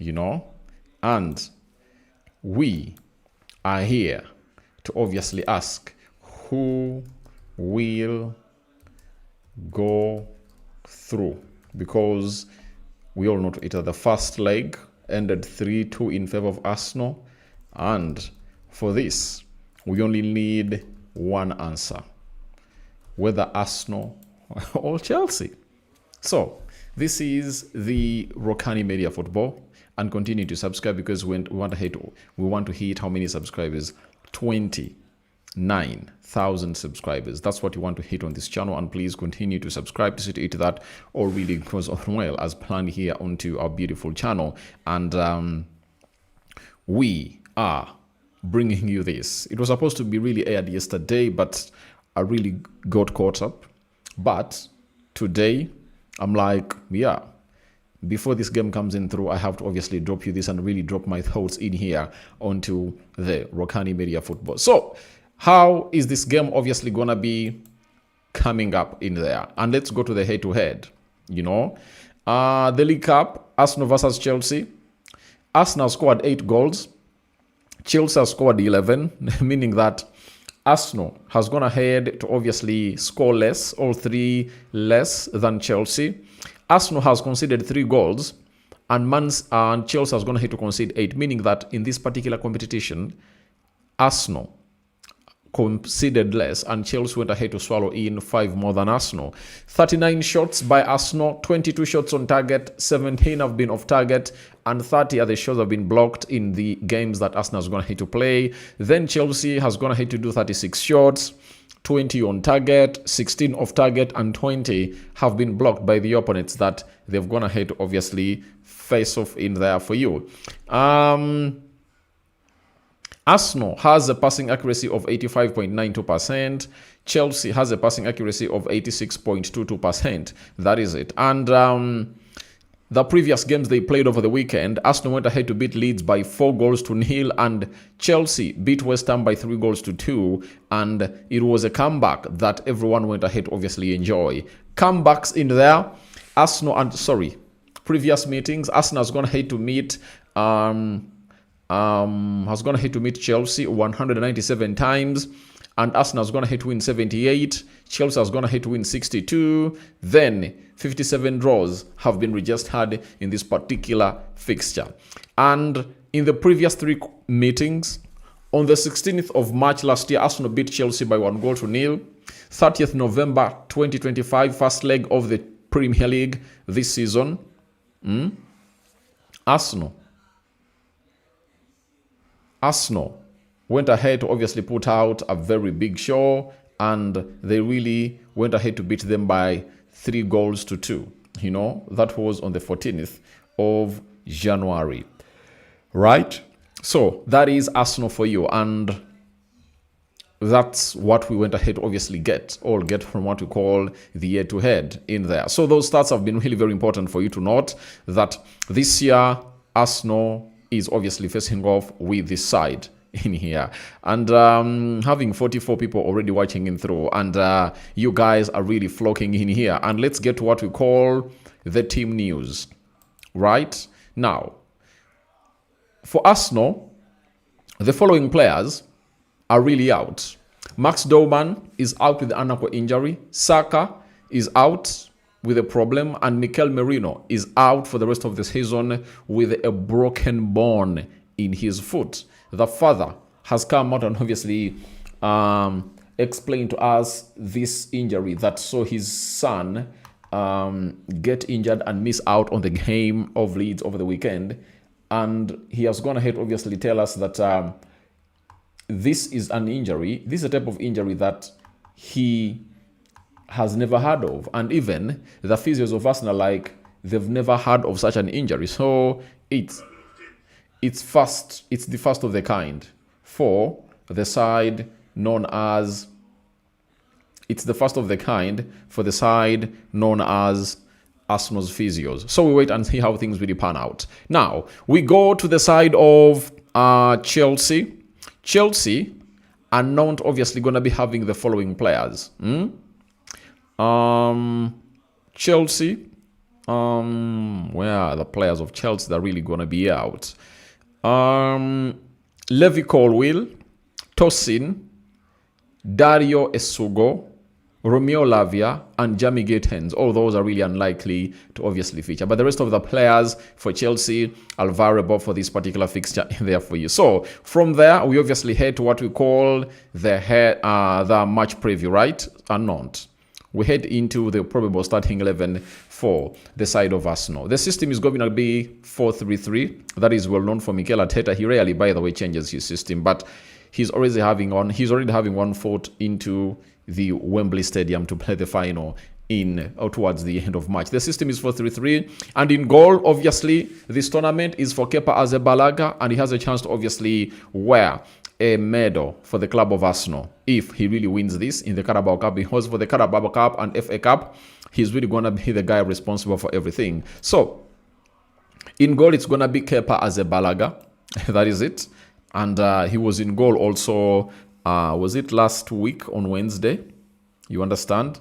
you know, and we are here to obviously ask who will go through, because we all know either the first leg ended 3-2 in favor of Arsenal, and for this we only need one answer, whether Arsenal or Chelsea. So this is the Rokani Media Football, and continue to subscribe because we want to hit how many subscribers? 29,000 subscribers. That's what you want to hit on this channel, and please continue to subscribe to see to that all really goes on well as planned here onto our beautiful channel. And we are bringing you this. It was supposed to be really aired yesterday, but I really got caught up. But today I'm like, yeah, before this game comes in through, I have to obviously drop you this and really drop my thoughts in here onto the Rokani Media Football. So how is this game obviously gonna be coming up in there? And let's go to the head-to-head. You know, the League Cup, Arsenal versus Chelsea. Arsenal scored 8 goals. Chelsea has scored 11, meaning that Arsenal has gone ahead to obviously score less, all 3 less than Chelsea. Arsenal has conceded 3 goals, and Chelsea has gone ahead to concede 8, meaning that in this particular competition, Arsenal conceded less and Chelsea went ahead to swallow in 5 more than Arsenal. 39 shots by Arsenal, 22 shots on target, 17 have been off target, and 30 other shots have been blocked in the games that Arsenal has gone ahead to play. Then Chelsea has gone ahead to do 36 shots, 20 on target, 16 off target, and 20 have been blocked by the opponents that they've gone ahead to obviously face off in there for you. Arsenal has a passing accuracy of 85.92%. Chelsea has a passing accuracy of 86.22%. That is it. And the previous games they played over the weekend, Arsenal went ahead to beat Leeds by 4-0, and Chelsea beat West Ham by 3-2. And it was a comeback that everyone went ahead to obviously enjoy. Comebacks in there. Previous meetings, Arsenal has gone ahead to meet Chelsea 197 times, and Arsenal has gone ahead to win 78. Chelsea has gone ahead to win 62. Then 57 draws have been registered in this particular fixture. And in the previous 3 meetings, on the 16th of March last year, Arsenal beat Chelsea by 1-0. 30th November 2025, first leg of the Premier League this season. Arsenal went ahead to obviously put out a very big show, and they really went ahead to beat them by 3-2. You know, that was on the 14th of January. Right? So that is Arsenal for you, and that's what we went ahead to obviously get from what we call the head-to-head in there. So those stats have been really very important for you to note that this year Arsenal is obviously facing off with this side in here, and having 44 people already watching in through, and you guys are really flocking in here. And let's get to what we call the team news right now. For Arsenal, the following players are really out. Max Doman is out with an ankle injury. Saka is out with a problem, and Mikel Merino is out for the rest of the season with a broken bone in his foot. The father has come out and obviously explained to us this injury that saw his son get injured and miss out on the game of Leeds over the weekend. And he has gone ahead obviously tell us that this is an injury, this is a type of injury that he has never heard of, and even the physios of Arsenal, like, they've never heard of such an injury. So it's the first of the kind for the side known as Arsenal's physios. So we wait and see how things really pan out. Now we go to the side of Chelsea. Chelsea are not obviously going to be having the following players. Chelsea Where are the players of Chelsea that are really going to be out? Levi Colwill, Tosin, Dario Esugo, Romeo Lavia, and Jamie Gittens. All those are really unlikely to obviously feature. But the rest of the players for Chelsea are variable for this particular fixture in there for you. So from there, we obviously head to what we call the match preview, right? And not. We head into the probable starting 11 for the side of Arsenal. The system is going to be 4-3-3. That is well known for Mikel Arteta. He rarely, by the way, changes his system, but he's already having one foot into the Wembley Stadium to play the final in or towards the end of March. The system is 4-3-3, and in goal, obviously, this tournament is for Kepa Arrizabalaga, and he has a chance to obviously wear a medal for the club of Arsenal if he really wins this in the Carabao Cup, because for the Carabao Cup and FA Cup, he's really going to be the guy responsible for everything. So, in goal, it's going to be Kepa Arrizabalaga. That is it. And he was in goal also, was it last week on Wednesday? You understand?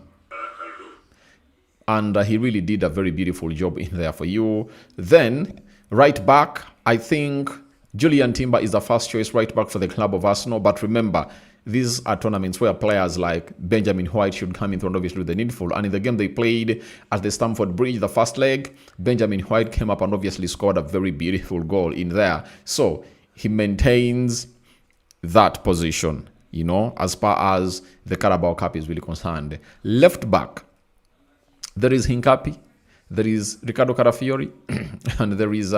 And he really did a very beautiful job in there for you. Then, right back, I think Julian Timber is the first choice right back for the club of Arsenal. But remember, these are tournaments where players like Benjamin White should come in, obviously, the needful. And in the game they played at the Stamford Bridge, the first leg, Benjamin White came up and obviously scored a very beautiful goal in there. So he maintains that position, you know, as far as the Carabao Cup is really concerned. Left back, there is Hincapi, there is Ricardo Carafiori, and there is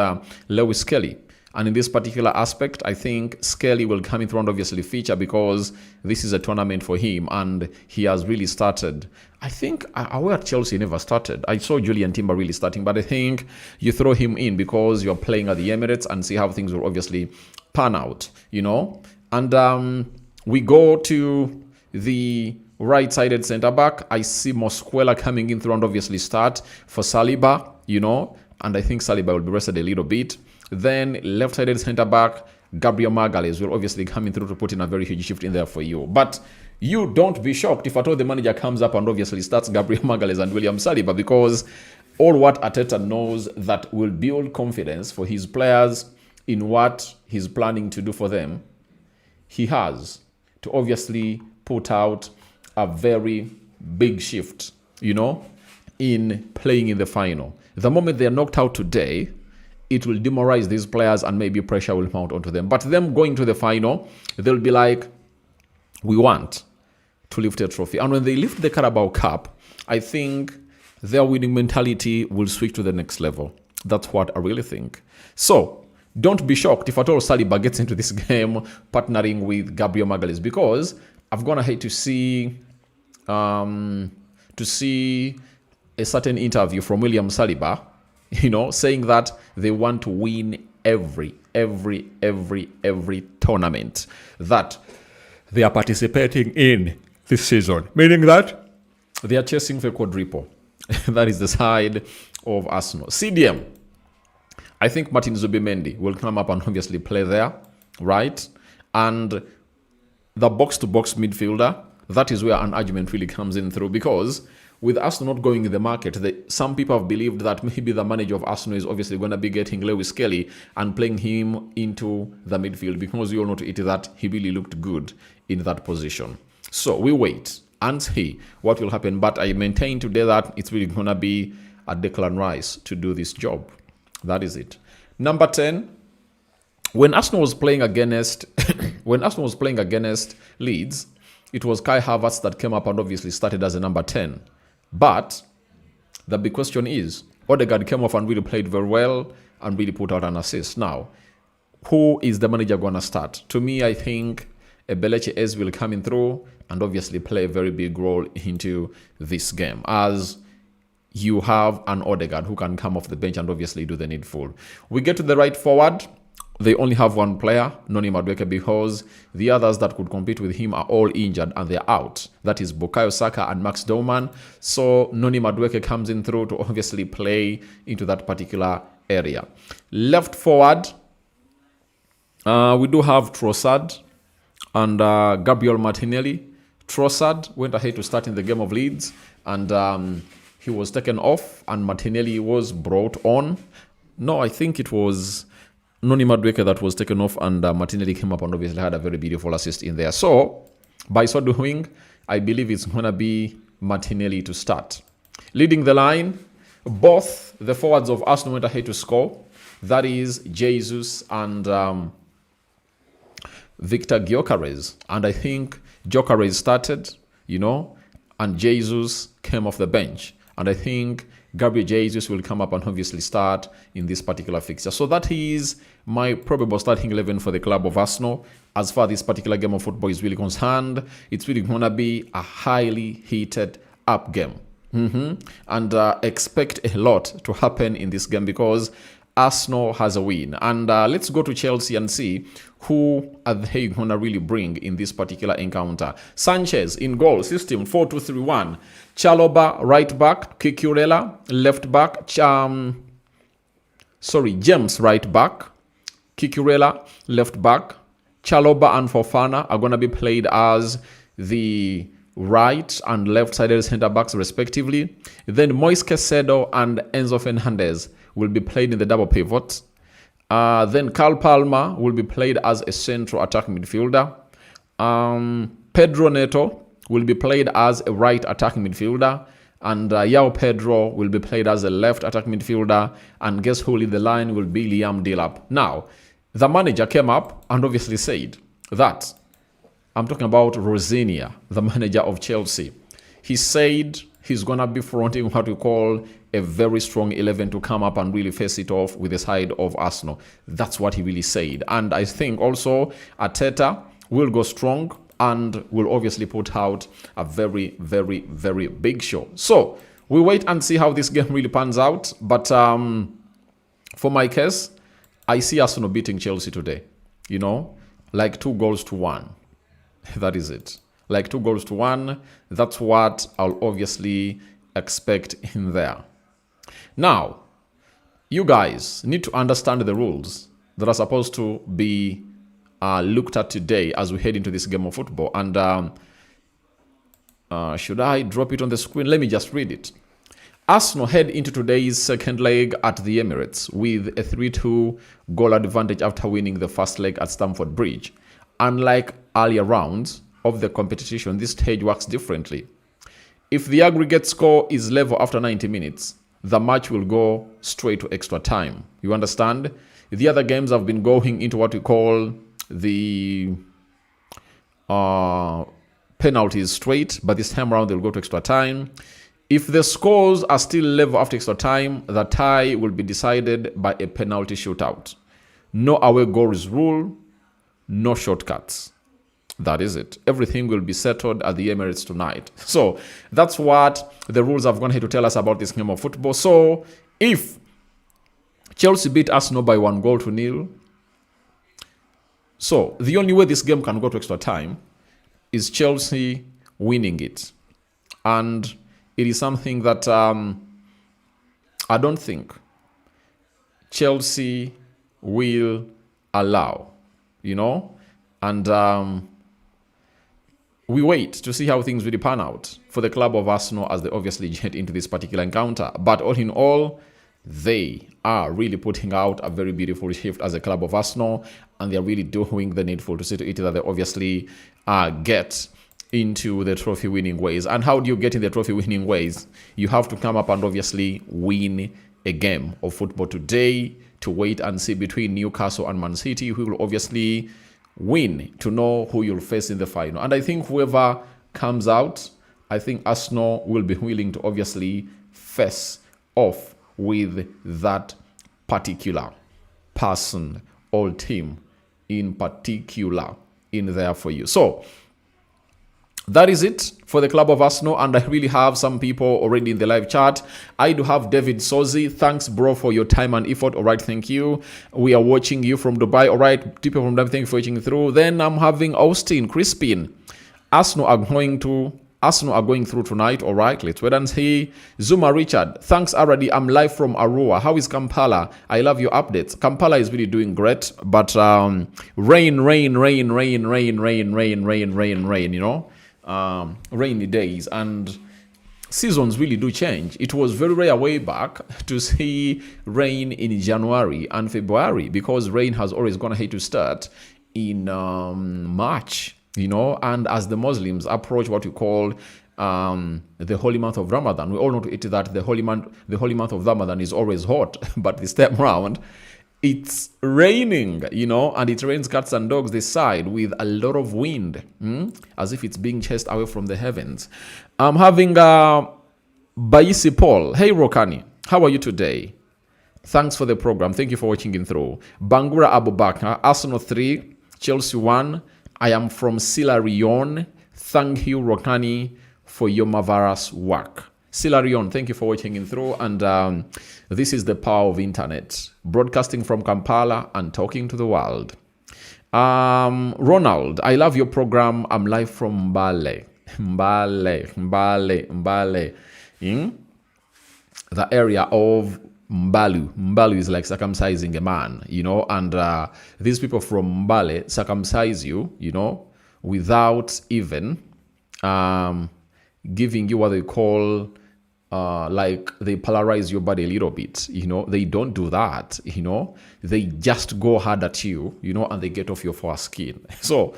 Lewis Kelly. And in this particular aspect, I think Skelly will come in front, obviously, feature, because this is a tournament for him and he has really started. I think where Chelsea never started. I saw Julian Timber really starting, but I think you throw him in because you're playing at the Emirates and see how things will obviously pan out, you know. And we go to the right-sided centre-back. I see Mosquera coming in through and obviously start for Saliba, you know, and I think Saliba will be rested a little bit. Then left-sided centre-back, Gabriel Magalhaes will obviously come in through to put in a very huge shift in there for you. But you don't be shocked if at all the manager comes up and obviously starts Gabriel Magalhaes and William Saliba, because all what Arteta knows that will build confidence for his players in what he's planning to do for them, he has to obviously put out a very big shift, you know, in playing in the final. The moment they are knocked out today, it will demoralize these players and maybe pressure will mount onto them. But them going to the final, they'll be like, we want to lift a trophy. And when they lift the Carabao Cup, I think their winning mentality will switch to the next level. That's what I really think. So, don't be shocked if at all Saliba gets into this game partnering with Gabriel Magalhaes, because I've gone ahead to see a certain interview from William Saliba, you know, saying that they want to win every tournament that they are participating in this season. Meaning that they are chasing for quadruple. That is the side of Arsenal. CDM, I think Martin Zubimendi will come up and obviously play there, right? And the box-to-box midfielder, that is where an argument really comes in through, because with Arsenal not going in the market, some people have believed that maybe the manager of Arsenal is obviously going to be getting Lewis Kelly and playing him into the midfield, because you all know to it that he really looked good in that position. So we wait and see what will happen. But I maintain today that it's really going to be a Declan Rice to do this job. That is it. Number 10, when Arsenal was playing against Leeds, it was Kai Havertz that came up and obviously started as a number 10. But the big question is, Odegaard came off and really played very well and really put out an assist. Now, who is the manager going to start? To me, I think Ebelechi Ez will come in through and obviously play a very big role into this game, as you have an Odegaard who can come off the bench and obviously do the needful. We get to the right forward. They only have one player, Noni Madueke, because the others that could compete with him are all injured and they're out. That is Bukayo Saka and Max Dorman. So Noni Madueke comes in through to obviously play into that particular area. Left forward, we do have Trossard and Gabriel Martinelli. Trossard went ahead to start in the game of Leeds, and he was taken off and Martinelli was brought on. No, I think it was Noni Madueke that was taken off and Martinelli came up and obviously had a very beautiful assist in there. So, by so doing, I believe it's going to be Martinelli to start. Leading the line, both the forwards of Arsenal went ahead to score. That is Jesus and Victor Gyökeres. And I think Gyökeres started, and Jesus came off the bench. And I think Gabriel Jesus will come up and obviously start in this particular fixture. So that is my probable starting 11 for the club of Arsenal. As far as this particular game of football is really concerned, it's really going to be a highly heated up game. And expect a lot to happen in this game because Arsenal has a win. And let's go to Chelsea and see who are they going to really bring in this particular encounter. Sanchez in goal, system 4-2-3-1. Chalobah right back, Cucurella left back, James right back, Cucurella left back. Chalobah and Fofana are going to be played as the right and left-sided centre-backs respectively. Then Moise Caicedo and Enzo Fernandez will be played in the double pivot. Then Carl Palmer will be played as a central attacking midfielder. Pedro Neto will be played as a right attacking midfielder. And Yao Pedro will be played as a left attacking midfielder. And guess who lead the line will be Liam Delap. Now, the manager came up and obviously said that, I'm talking about Rosinia, the manager of Chelsea. He said he's going to be fronting what we call a very strong 11 to come up and really face it off with the side of Arsenal. That's what he really said. And I think also Arteta will go strong and will obviously put out a very, very, very big show. So we wait and see how this game really pans out. But for my case, I see Arsenal beating Chelsea today. Like 2-1. That is it. Like 2-1. That's what I'll obviously expect in there. Now, you guys need to understand the rules that are supposed to be looked at today as we head into this game of football. And should I drop it on the screen? Let me just read it. Arsenal head into today's second leg at the Emirates with a 3-2 goal advantage after winning the first leg at Stamford Bridge. Unlike earlier rounds of the competition, this stage works differently. If the aggregate score is level after 90 minutes, the match will go straight to extra time. You understand? The other games have been going into what we call the penalties straight, but this time around they'll go to extra time. If the scores are still level after extra time, the tie will be decided by a penalty shootout. No away goals rule, no shortcuts. That is it. Everything will be settled at the Emirates tonight. So that's what the rules have gone here to tell us about this game of football. So if Chelsea beat Arsenal by 1-0, so the only way this game can go to extra time is Chelsea winning it. And it is something that I don't think Chelsea will allow, and we wait to see how things really pan out for the club of Arsenal as they obviously get into this particular encounter. But all in all, they are really putting out a very beautiful shift as a club of Arsenal, and they're really doing the needful to see to it that they obviously get into the trophy winning ways. And how do you get in the trophy winning ways? You have to come up and obviously win a game of football today to wait and see between Newcastle and Man City, who will obviously win to know who you'll face in the final. And I think whoever comes out, I think Arsenal will be willing to obviously face off with that particular person or team in particular in there for you. So that is it for the club of Arsenal, and I really have some people already in the live chat. I do have David Sozi. Thanks, bro, for your time and effort. All right, thank you. We are watching you from Dubai. All right, people from Dubai, thank you for watching through. Then I'm having Austin Crispin. Arsenal are going through tonight. All right, let's wait and see. Zuma Richard. Thanks, Aradi. I'm live from Arua. How is Kampala? I love your updates. Kampala is really doing great, but rain, rainy days, and seasons really do change. It was very rare way back to see rain in January and February, because rain has always gone ahead to start in March, and as the Muslims approach what we call the holy month of Ramadan, we all know that the holy month of Ramadan is always hot, but this time around it's raining, and it rains cats and dogs this side with a lot of wind, as if it's being chased away from the heavens. I'm having Baisi Paul. Hey Rokani, how are you today? Thanks for the program. Thank you for watching in through. Bangura Abubakar, Arsenal 3, Chelsea 1. I am from Silarion. Thank you, Rokani, for your marvelous work. Silarion, thank you for watching in through. And this is the power of internet. Broadcasting from Kampala and talking to the world. Ronald, I love your program. I'm live from Mbale. Mbale. The area of Mbalu. Mbalu is like circumcising a man, and these people from Mbale circumcise you, without even giving you what they call like they polarize your body a little bit, they don't do that, they just go hard at you, and they get off your foreskin. So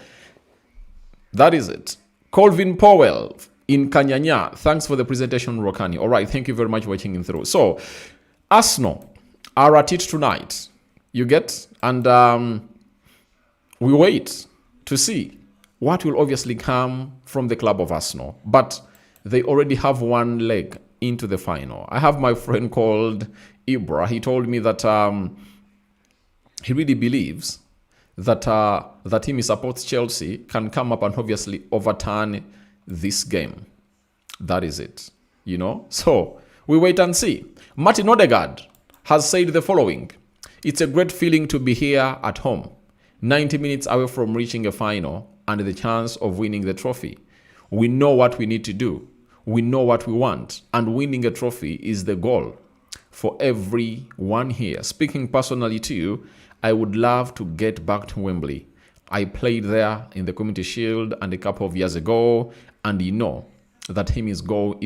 that is it. Colvin Powell in Kanyanya, thanks for the presentation, Rokani. All right, thank you very much for watching in through. So Arsenal are at it tonight, you get, and we wait to see what will obviously come from the club of Arsenal, but they already have one leg into the final. I have my friend called Ibra. He told me that he really believes that the team he supports, Chelsea, can come up and obviously overturn this game. That is it, So we wait and see. Martin Odegaard has said the following: "It's a great feeling to be here at home, 90 minutes away from reaching a final and the chance of winning the trophy. We know what we need to do. We know what we want, and winning a trophy is the goal for everyone here. Speaking personally to you, I would love to get back to Wembley. I played there in the Community Shield and a couple of years ago, and that team is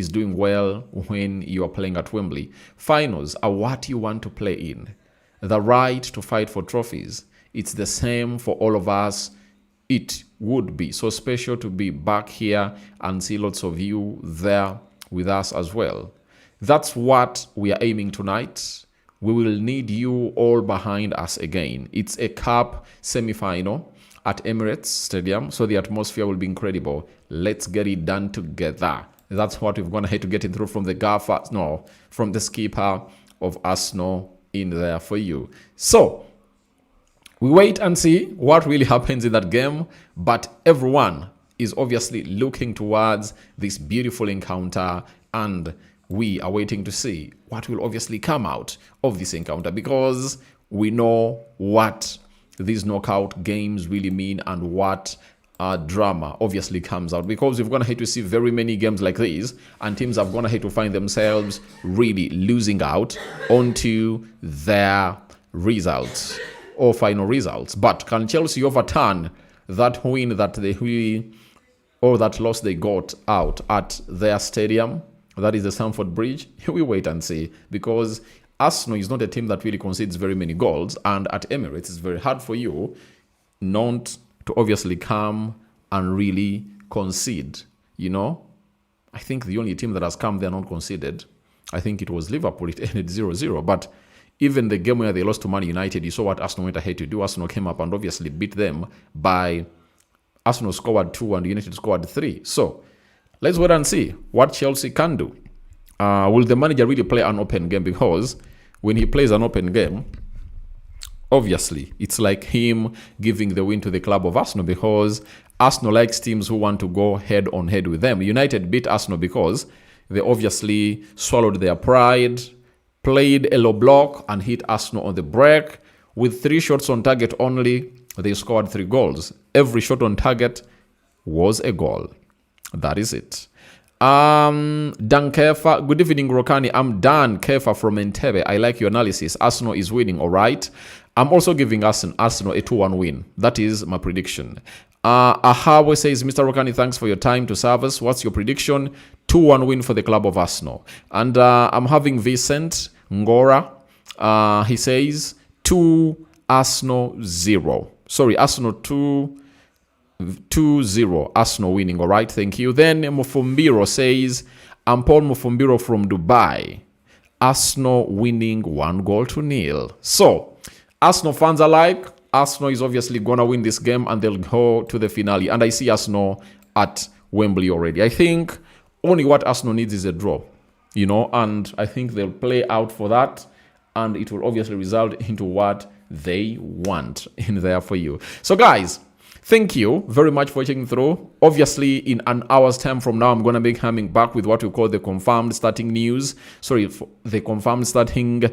doing well when you are playing at Wembley. Finals are what you want to play in. The right to fight for trophies, it's the same for all of us. It would be so special to be back here and see lots of you there with us as well. That's what we are aiming tonight. We will need you all behind us again. It's a cup semi-final at Emirates Stadium, so the atmosphere will be incredible. Let's get it done together." That's what we're going to have to get in through from from the skipper of Arsenal in there for you. So we wait and see what really happens in that game, but everyone is obviously looking towards this beautiful encounter, and we are waiting to see what will obviously come out of this encounter, because we know what these knockout games really mean and what drama obviously comes out, because we've gone ahead to see very many games like these, and teams have gone ahead to find themselves really losing out onto their results or final results. But can Chelsea overturn that win that that loss they got out at their stadium? That is the Stamford Bridge. We wait and see, because Arsenal is not a team that really concedes very many goals, and at Emirates it's very hard for you not to obviously come and really concede. I think the only team that has come there not conceded, I think it was Liverpool. It ended 0-0, but even the game where they lost to Man United, you saw what Arsenal went ahead to do. Arsenal came up and obviously beat them by... Arsenal scored 2 and United scored 3. So let's wait and see what Chelsea can do. Will the manager really play an open game? Because when he plays an open game, obviously it's like him giving the win to the club of Arsenal, because Arsenal likes teams who want to go head on head with them. United beat Arsenal because they obviously swallowed their pride, played a low block and hit Arsenal on the break. With 3 shots on target only, they scored 3 goals. Every shot on target was a goal. That is it. Dan Kefa, good evening, Rokani. I'm Dan Kefa from Entebbe. I like your analysis. Arsenal is winning, all right. I'm also giving Arsenal a 2-1 win. That is my prediction. Ahawe says, Mr. Rokani, thanks for your time to serve us. What's your prediction? 2-1 win for the club of Arsenal. And I'm having Vincent Ngora. He says 2 Arsenal 0. Sorry, Arsenal 2-0. Arsenal winning. All right, thank you. Then Mufumbiro says, I'm Paul Mufumbiro from Dubai. Arsenal winning 1-0. So, Arsenal fans are like, Arsenal is obviously going to win this game and they'll go to the finale. And I see Arsenal at Wembley already. I think only what Arsenal needs is a draw, and I think they'll play out for that. And it will obviously result into what they want in there for you. So, guys, thank you very much for checking through. Obviously, in an hour's time from now, I'm going to be coming back with what we call the confirmed starting news. Sorry, the confirmed starting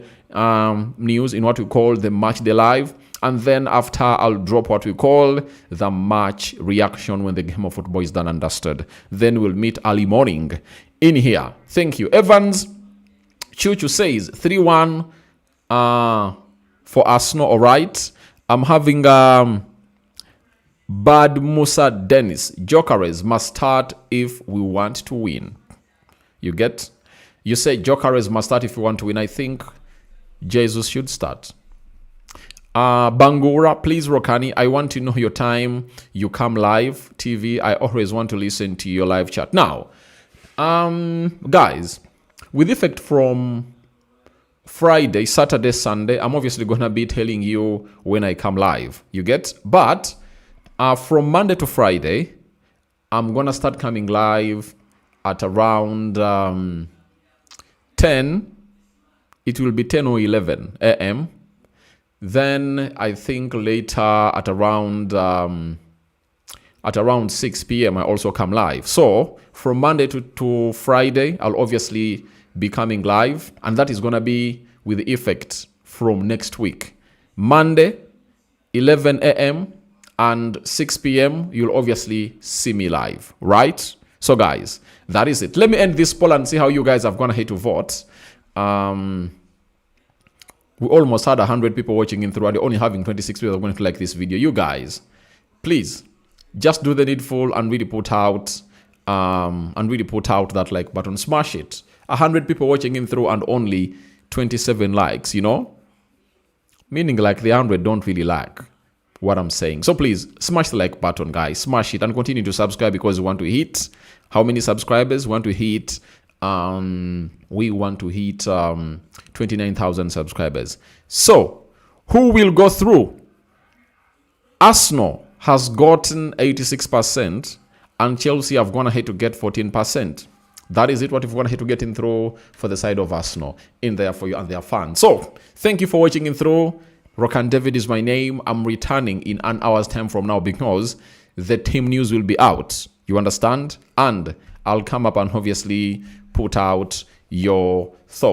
news in what we call the match day live. And then after, I'll drop what we call the match reaction when the game of football is done and dusted. Then we'll meet early morning in here. Thank you. Evans Chuchu says 3-1 for Arsenal. All right. I'm having Bad Musa Dennis. Jokeres must start if we want to win. You get? You say Jokeres must start if we want to win. I think Jesus should start. Bangura, please, Rokani, I want to know your time you come live TV. I always want to listen to your live chat. Now, guys, with effect from Friday, Saturday, Sunday, I'm obviously going to be telling you when I come live. You get? But from Monday to Friday, I'm going to start coming live at around 10. It will be 10 or 11 a.m. Then I think later at around 6 p.m. I also come live. So from Monday to Friday, I'll obviously be coming live, and that is going to be with the effect from next week. Monday, 11 a.m. and 6 p.m. you'll obviously see me live, right? So guys, that is it. Let me end this poll and see how you guys have gone ahead to vote. We almost had 100 people watching in through, and only having 26 people are going to like this video. You guys, please just do the needful and really put out that like button. Smash it. 100 people watching in through and only 27 likes. Meaning like the 100 don't really like what I'm saying. So please smash the like button, guys. Smash it and continue to subscribe because we want to hit how many subscribers? We want to hit 29,000 subscribers. So, who will go through? Arsenal has gotten 86% and Chelsea have gone ahead to get 14%. That is it, what we've gone ahead to get in through for the side of Arsenal in there for you and their fans. So, thank you for watching in through. Rokan David is my name. I'm returning in an hour's time from now because the team news will be out. You understand? And I'll come up and obviously put out your thoughts.